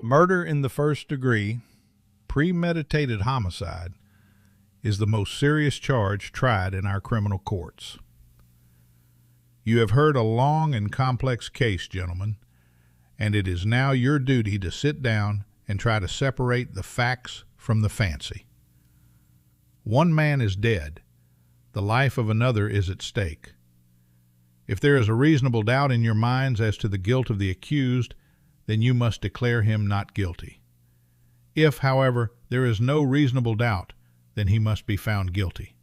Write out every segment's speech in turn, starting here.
Murder in the first degree, premeditated homicide, is the most serious charge tried in our criminal courts. You have heard a long and complex case, gentlemen, and it is now your duty to sit down and try to separate the facts from the fancy. One man is dead. The life of another is at stake. If there is a reasonable doubt in your minds as to the guilt of the accused, then you must declare him not guilty. If, however, there is no reasonable doubt, then he must be found guilty.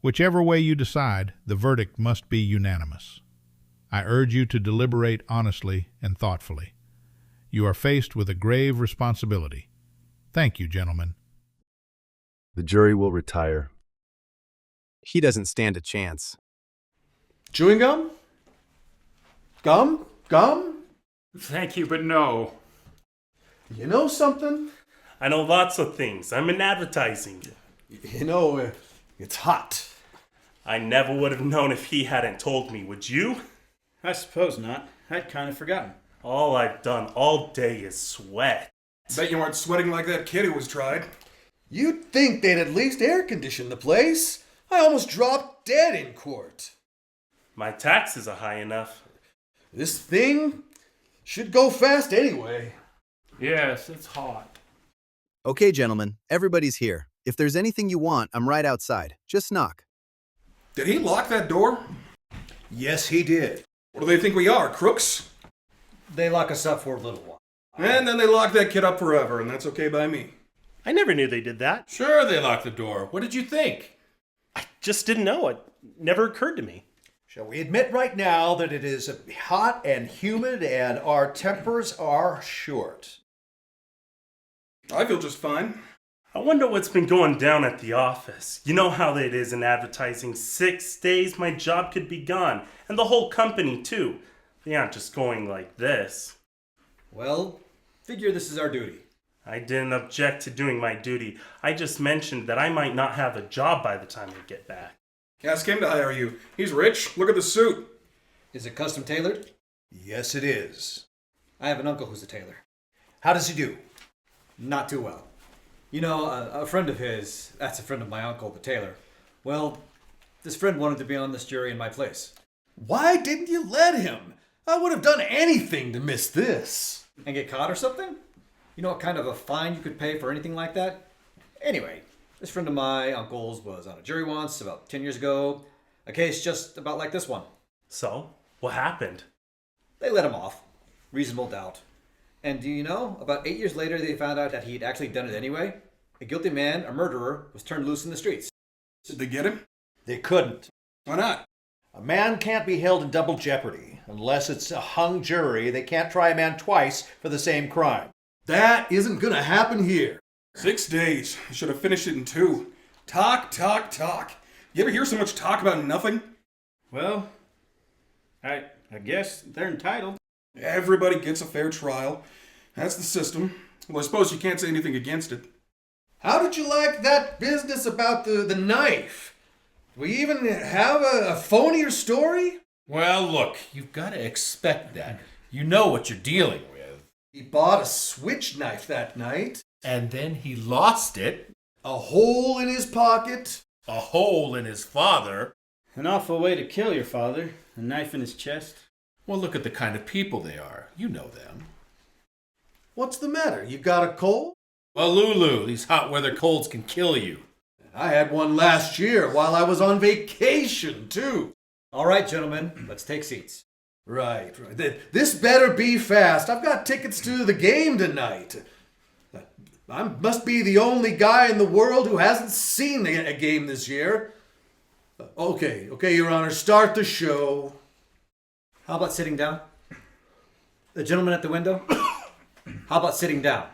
Whichever way you decide, the verdict must be unanimous. I urge you to deliberate honestly and thoughtfully. You are faced with a grave responsibility. Thank you, gentlemen. The jury will retire. He doesn't stand a chance. Chewing gum? Gum? Thank you, but no. You know something? I know lots of things. I'm in advertising. It's hot. I never would have known if he hadn't told me, would you? I suppose not. I'd kind of forgotten. All I've done all day is sweat. Bet you weren't sweating like that kid who was tried. You'd think they'd at least air condition the place. I almost dropped dead in court. My taxes are high enough. This thing should go fast anyway. Yes, it's hot. Okay, gentlemen, everybody's here. If there's anything you want, I'm right outside. Just knock. Did he lock that door? Yes, he did. What do they think we are, crooks? They lock us up for a little while. And then they lock that kid up forever, and that's okay by me. I never knew they did that. Sure, they locked the door. What did you think? I just didn't know. It never occurred to me. Shall we admit right now that it is hot and humid and our tempers are short? I feel just fine. I wonder what's been going down at the office. You know how it is in advertising. 6 days, my job could be gone. And the whole company, too. They aren't just going like this. Well, figure this is our duty. I didn't object to doing my duty. I just mentioned that I might not have a job by the time I get back. Ask him to hire you. He's rich. Look at the suit. Is it custom tailored? Yes, it is. I have an uncle who's a tailor. How does he do? Not too well. You know, a friend of his, that's a friend of my uncle, the tailor. Well, this friend wanted to be on this jury in my place. Why didn't you let him? I would have done anything to miss this. And get caught or something? You know what kind of a fine you could pay for anything like that? Anyway, this friend of my uncle's was on a jury once, about 10 years ago. A case just about like this one. So, what happened? They let him off. Reasonable doubt. And do you know, about 8 years later, they found out that he'd actually done it anyway. A guilty man, a murderer, was turned loose in the streets. Did they get him? They couldn't. Why not? A man can't be held in double jeopardy. Unless it's a hung jury, they can't try a man twice for the same crime. That isn't gonna happen here. 6 days. You should have finished it in 2. Talk. You ever hear so much talk about nothing? Well, I guess they're entitled. Everybody gets a fair trial. That's the system. Well, I suppose you can't say anything against it. How did you like that business about the knife? We even have a phonier story? Well, look, you've got to expect that. You know what you're dealing with. He bought a switch knife that night. And then he lost it. A hole in his pocket. A hole in his father. An awful way to kill your father. A knife in his chest. Well, look at the kind of people they are. You know them. What's the matter? You got a cold? Well, Lulu, these hot weather colds can kill you. I had one last year while I was on vacation, too. All right, gentlemen, let's take seats. Right. This better be fast. I've got tickets to the game tonight. I must be the only guy in the world who hasn't seen a game this year. Okay, Your Honor, start the show. How about sitting down? The gentleman at the window? How about sitting down?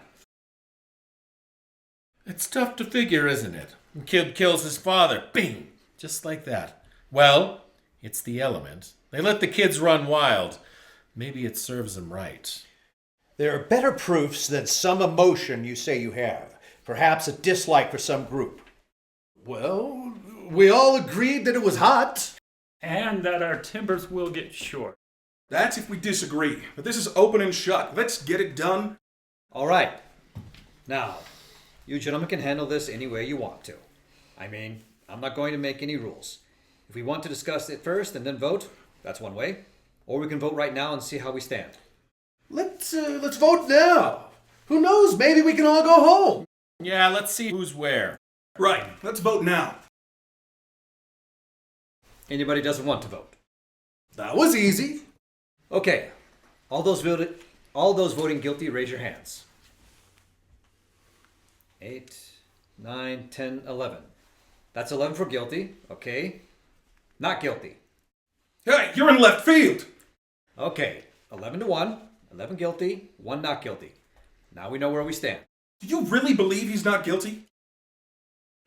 It's tough to figure, isn't it? A kid kills his father. Bing! Just like that. Well, it's the element. They let the kids run wild. Maybe it serves them right. There are better proofs than some emotion you say you have. Perhaps a dislike for some group. Well, we all agreed that it was hot. And that our timbers will get short. That's if we disagree. But this is open and shut. Let's get it done. All right. Now, you gentlemen can handle this any way you want to. I mean, I'm not going to make any rules. If we want to discuss it first and then vote, that's one way. Or we can vote right now and see how we stand. Let's vote now. Who knows? Maybe we can all go home. Yeah, let's see who's where. Right, let's vote now. Anybody doesn't want to vote? That was easy. Okay. All those voting guilty, raise your hands. 8, 9, 10, 11. That's 11 for guilty. Okay. Not guilty. Hey, you're in left field. Okay. 11 to 1. 11 guilty. 1 not guilty. Now we know where we stand. Do you really believe he's not guilty?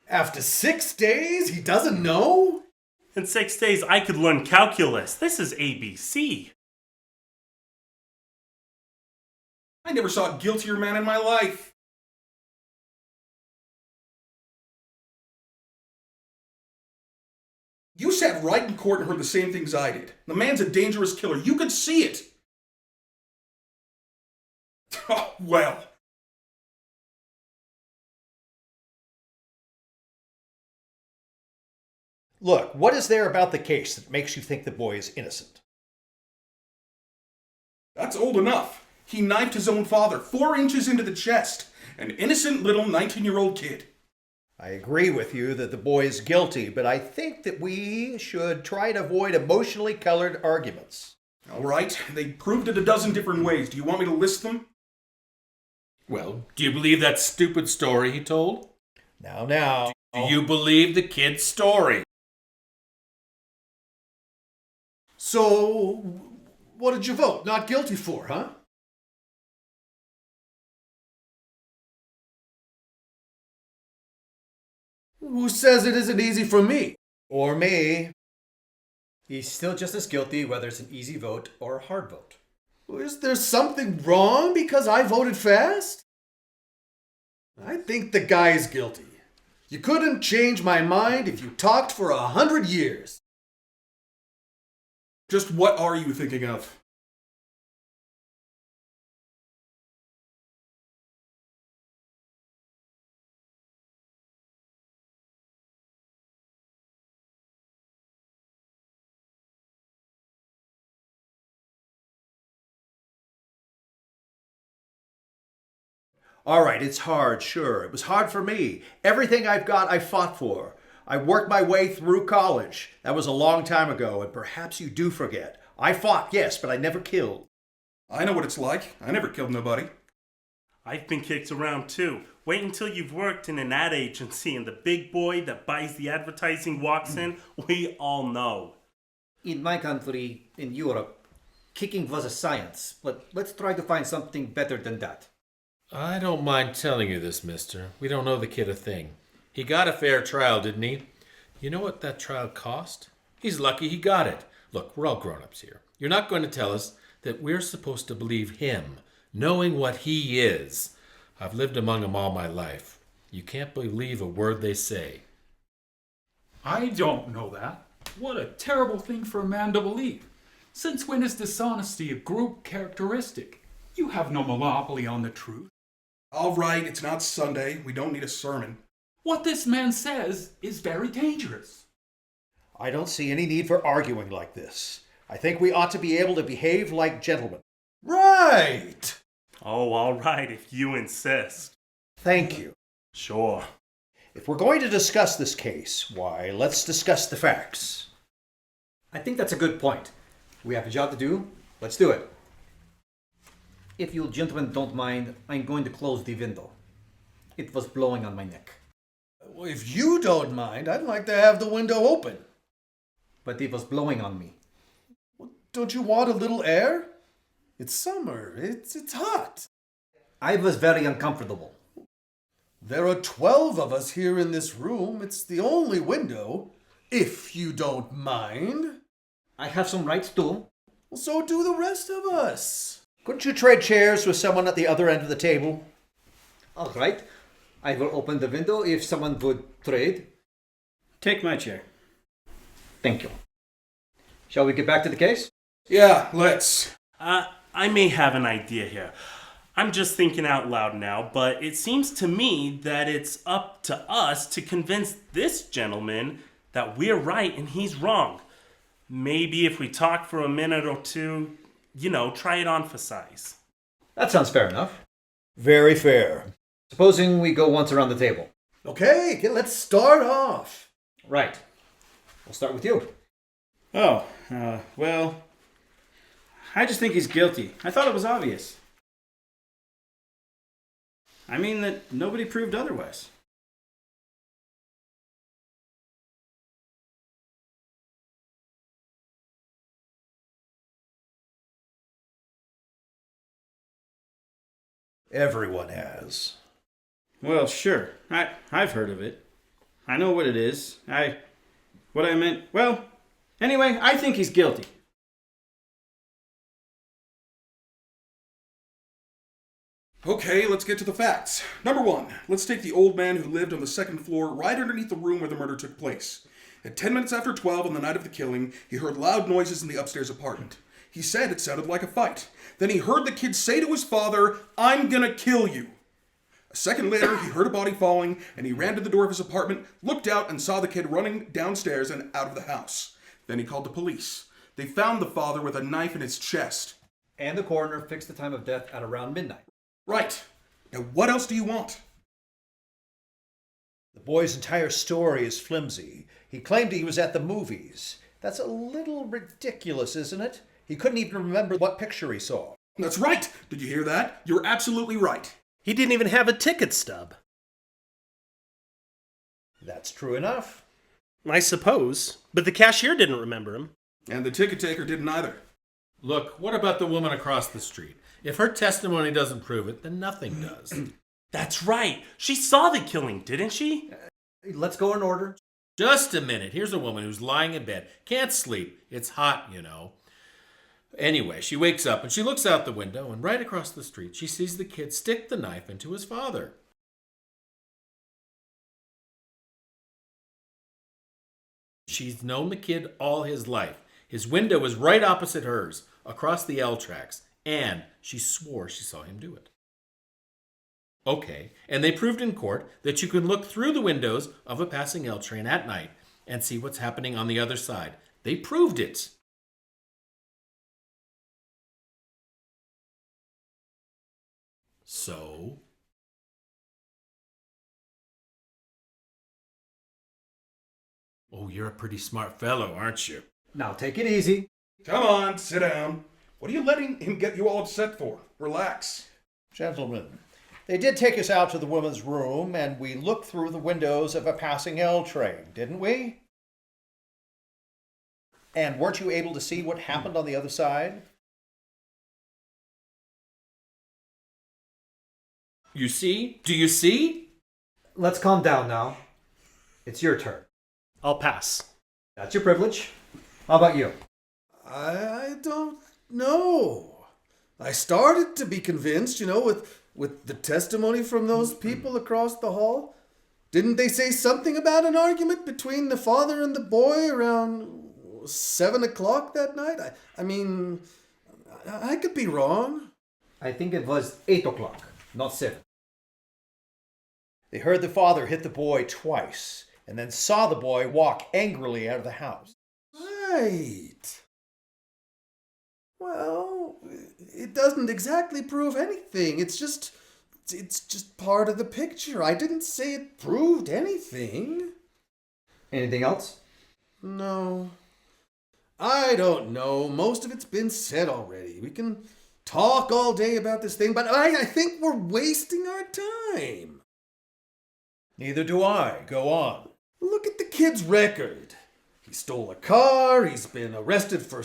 After 6 days, he doesn't know? In 6 days, I could learn calculus. This is ABC. I never saw a guiltier man in my life. You sat right in court and heard the same things I did. The man's a dangerous killer. You could see it. Oh, well. Look, what is there about the case that makes you think the boy is innocent? That's old enough. He knifed his own father 4 inches into the chest. An innocent little 19-year-old kid. I agree with you that the boy is guilty, but I think that we should try to avoid emotionally colored arguments. All right, they proved it a dozen different ways. Do you want me to list them? Well, do you believe that stupid story he told? Now. Do you believe the kid's story? So, what did you vote? Not guilty for, huh? Who says it isn't easy for me? Or me. He's still just as guilty whether it's an easy vote or a hard vote. Is there something wrong because I voted fast? I think the guy's guilty. You couldn't change my mind if you talked for 100 years. Just what are you thinking of? All right, it's hard, sure. It was hard for me. Everything I've got, I fought for. I worked my way through college. That was a long time ago, and perhaps you do forget. I fought, yes, but I never killed. I know what it's like. I never killed nobody. I've been kicked around too. Wait until you've worked in an ad agency and the big boy that buys the advertising walks in. We all know. In my country, in Europe, kicking was a science, but let's try to find something better than that. I don't mind telling you this, mister. We don't know the kid a thing. He got a fair trial, didn't he? You know what that trial cost? He's lucky he got it. Look, we're all grown-ups here. You're not going to tell us that we're supposed to believe him, knowing what he is. I've lived among them all my life. You can't believe a word they say. I don't know that. What a terrible thing for a man to believe. Since when is dishonesty a group characteristic? You have no monopoly on the truth. All right, it's not Sunday. We don't need a sermon. What this man says is very dangerous. I don't see any need for arguing like this. I think we ought to be able to behave like gentlemen. Right! Oh, all right, if you insist. Thank you. Sure. If we're going to discuss this case, why, let's discuss the facts. I think that's a good point. We have a job to do. Let's do it. If you gentlemen don't mind, I'm going to close the window. It was blowing on my neck. Well, if you don't mind, I'd like to have the window open. But it was blowing on me. Don't you want a little air? It's summer. It's hot. I was very uncomfortable. There are 12 of us here in this room. It's the only window, if you don't mind. I have some rights too. Well, so do the rest of us. Couldn't you trade chairs with someone at the other end of the table? All right. I will open the window if someone would trade. Take my chair. Thank you. Shall we get back to the case? Yeah, let's. I may have an idea here. I'm just thinking out loud now, but it seems to me that it's up to us to convince this gentleman that we're right and he's wrong. Maybe if we talk for a minute or two, try it on for size. That sounds fair enough. Very fair. Supposing we go once around the table. Okay, let's start off. Right. We'll start with you. Oh, well, I just think he's guilty. I thought it was obvious. I mean that nobody proved otherwise. Everyone has. Well, sure. I've heard of it. I know what it is. Anyway, I think he's guilty. Okay, let's get to the facts. Number 1, let's take the old man who lived on the second floor right underneath the room where the murder took place. At 10 minutes after 12 on the night of the killing, he heard loud noises in the upstairs apartment. He said it sounded like a fight. Then he heard the kid say to his father, "I'm gonna kill you." A second later, he heard a body falling, and he ran to the door of his apartment, looked out, and saw the kid running downstairs and out of the house. Then he called the police. They found the father with a knife in his chest. And the coroner fixed the time of death at around midnight. Right. Now what else do you want? The boy's entire story is flimsy. He claimed he was at the movies. That's a little ridiculous, isn't it? He couldn't even remember what picture he saw. That's right. Did you hear that? You're absolutely right. He didn't even have a ticket stub. That's true enough. I suppose. But the cashier didn't remember him. And the ticket taker didn't either. Look, what about the woman across the street? If her testimony doesn't prove it, then nothing does. That's right. She saw the killing, didn't she? Let's go in order. Just a minute. Here's a woman who's lying in bed. Can't sleep. It's hot, you know. Anyway, she wakes up and she looks out the window, and right across the street, she sees the kid stick the knife into his father. She's known the kid all his life. His window was right opposite hers, across the L tracks, and she swore she saw him do it. Okay, and they proved in court that you can look through the windows of a passing L train at night and see what's happening on the other side. They proved it. So? Oh, you're a pretty smart fellow, aren't you? Now take it easy. Come on, sit down. What are you letting him get you all upset for? Relax. Gentlemen, they did take us out to the woman's room, and we looked through the windows of a passing L train, didn't we? And weren't you able to see what happened on the other side? You see? Do you see? Let's calm down now. It's your turn. I'll pass. That's your privilege. How about you? I don't know. I started to be convinced, with the testimony from those people across the hall. Didn't they say something about an argument between the father and the boy around 7 o'clock that night? I could be wrong. I think it was 8 o'clock, not 7. They heard the father hit the boy twice, and then saw the boy walk angrily out of the house. Right. Well, it doesn't exactly prove anything. It's just part of the picture. I didn't say it proved anything. Anything else? No. I don't know. Most of it's been said already. We can talk all day about this thing, but I think we're wasting our time. Neither do I. Go on. Look at the kid's record. He stole a car. He's been arrested for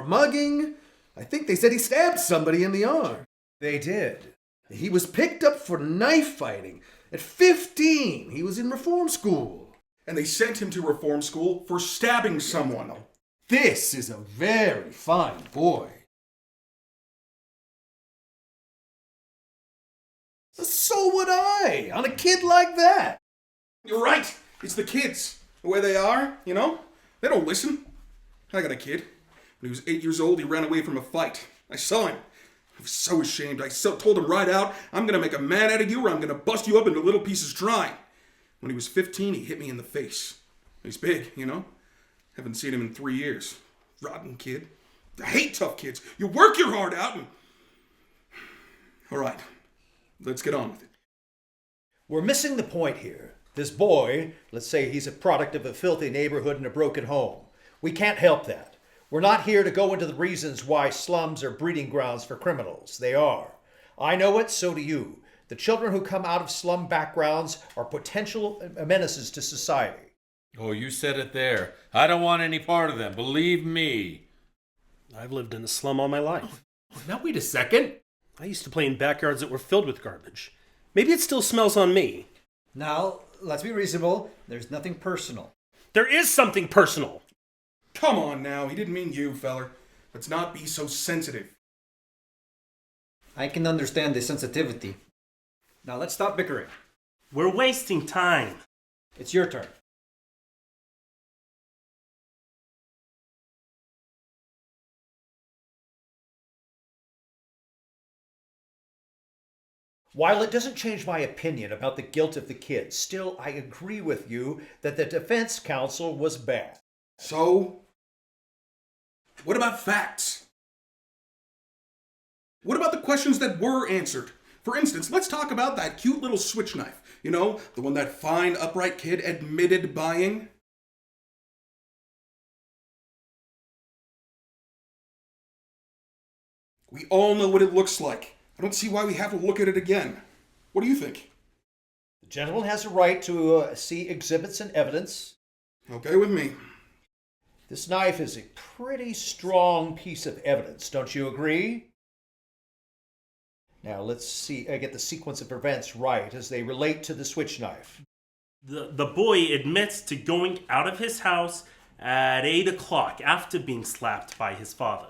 mugging. I think they said he stabbed somebody in the arm. They did. He was picked up for knife fighting. At 15, he was in reform school. And they sent him to reform school for stabbing someone. This is a very fine boy. So would I, on a kid like that. You're right. It's the kids. The way they are, They don't listen. I got a kid. When he was 8 years old, he ran away from a fight. I saw him. was so ashamed. I told him right out, I'm going to make a man out of you or I'm going to bust you up into little pieces trying. When he was 15, he hit me in the face. He's big, you know? Haven't seen him in 3 years. Rotten kid. I hate tough kids. You work your heart out and... All right, let's get on with it. We're missing the point here. This boy, let's say he's a product of a filthy neighborhood and a broken home. We can't help that. We're not here to go into the reasons why slums are breeding grounds for criminals. They are. I know it, so do you. The children who come out of slum backgrounds are potential menaces to society. Oh, you said it there. I don't want any part of them, believe me. I've lived in a slum all my life. Now wait a second. I used to play in backyards that were filled with garbage. Maybe it still smells on me. Now, let's be reasonable. There's nothing personal. There is something personal. Come on now, he didn't mean you, feller. Let's not be so sensitive. I can understand the sensitivity. Now let's stop bickering. We're wasting time. It's your turn. While it doesn't change my opinion about the guilt of the kids, still I agree with you that the defense counsel was bad. So? What about facts? What about the questions that were answered? For instance, let's talk about that cute little switch knife. You know, the one that fine, upright kid admitted buying? We all know what it looks like. I don't see why we have to look at it again. What do you think? The gentleman has a right to see exhibits and evidence. Okay with me. This knife is a pretty strong piece of evidence, don't you agree? Now let's see, get the sequence of events right as they relate to the switch knife. The boy admits to going out of his house at 8 o'clock after being slapped by his father.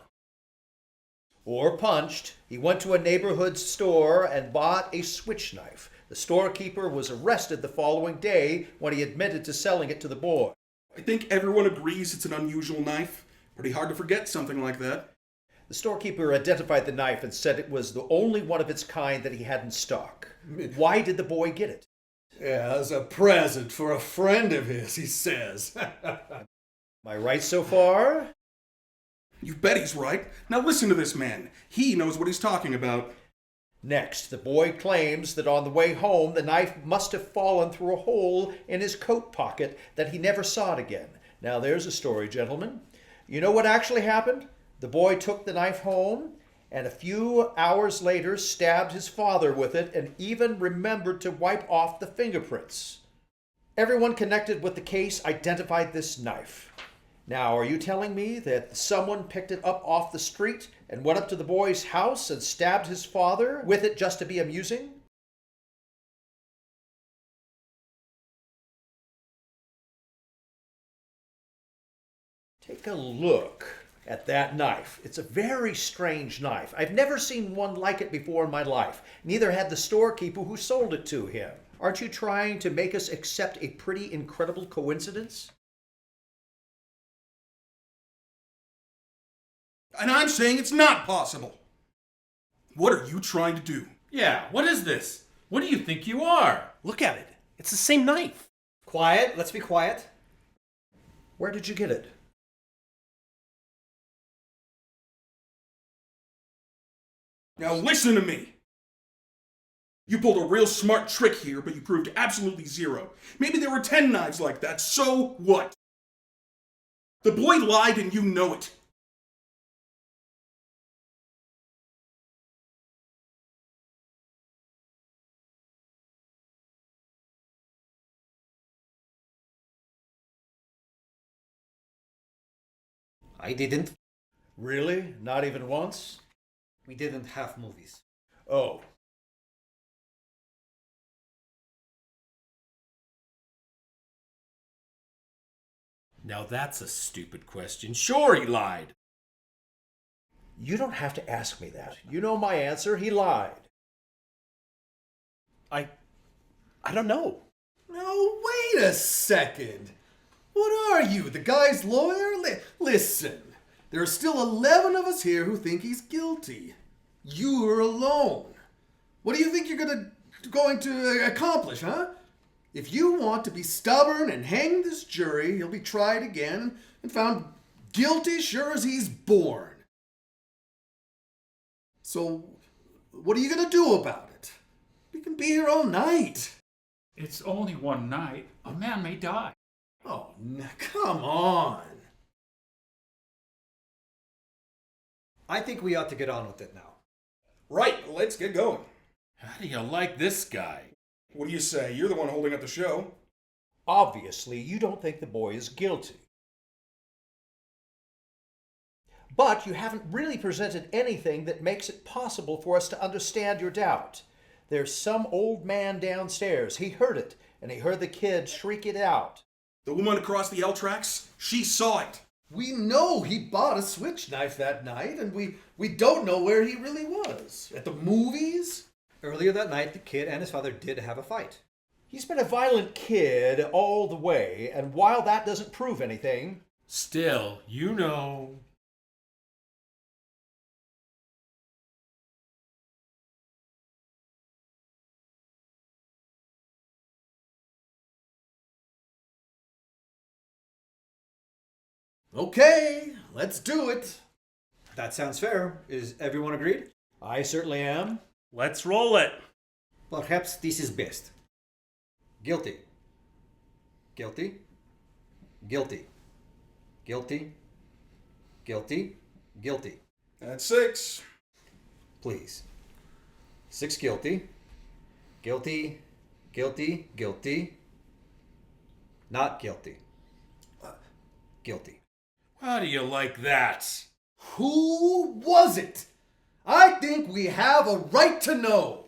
Or punched. He went to a neighborhood store and bought a switch knife. The storekeeper was arrested the following day when he admitted to selling it to the boy. I think everyone agrees it's an unusual knife. Pretty hard to forget something like that. The storekeeper identified the knife and said it was the only one of its kind that he had in stock. Why did the boy get it? Yeah, as a present for a friend of his, he says. Am I right so far? You bet he's right. Now listen to this man. He knows what he's talking about. Next, the boy claims that on the way home, the knife must have fallen through a hole in his coat pocket that he never saw it again. Now there's a story, gentlemen. You know what actually happened? The boy took the knife home and a few hours later stabbed his father with it and even remembered to wipe off the fingerprints. Everyone connected with the case identified this knife. Now, are you telling me that someone picked it up off the street and went up to the boy's house and stabbed his father with it just to be amusing? Take a look at that knife. It's a very strange knife. I've never seen one like it before in my life. Neither had the storekeeper who sold it to him. Aren't you trying to make us accept a pretty incredible coincidence? And I'm saying it's not possible. What are you trying to do? Yeah, what is this? What do you think you are? Look at it. It's the same knife. Quiet, let's be quiet. Where did you get it? Now listen to me. You pulled a real smart trick here, but you proved absolutely zero. Maybe there were 10 knives like that, so what? The boy lied and you know it. I didn't. Really? Not even once? We didn't have movies. Oh. Now that's a stupid question. Sure, he lied. You don't have to ask me that. You know my answer. He lied. I don't know. No, wait a second. What are you, the guy's lawyer? Listen, there are still 11 of us here who think he's guilty. you're alone. What do you think you're going to accomplish, huh? If you want to be stubborn and hang this jury, he'll be tried again and found guilty sure as he's born. So, what are you going to do about it? We can be here all night. It's only one night. A man may die. Oh, come on. I think we ought to get on with it now. Right, let's get going. How do you like this guy? What do you say? You're the one holding up the show. Obviously, you don't think the boy is guilty. But you haven't really presented anything that makes it possible for us to understand your doubt. There's some old man downstairs. He heard it, and he heard the kid shriek it out. The woman across the L tracks, she saw it. We know he bought a switch knife that night, and we don't know where he really was. At the movies? Earlier that night, the kid and his father did have a fight. He's been a violent kid all the way, and while that doesn't prove anything... Still, you know... Okay, let's do it. That sounds fair. Is everyone agreed? I certainly am. Let's roll it. Perhaps this is best. Guilty. Guilty. Guilty. Guilty. Guilty. Guilty. That's 6. Please. 6 guilty. Guilty. Guilty. Guilty. Not guilty. Guilty. How do you like that? Who was it? I think we have a right to know.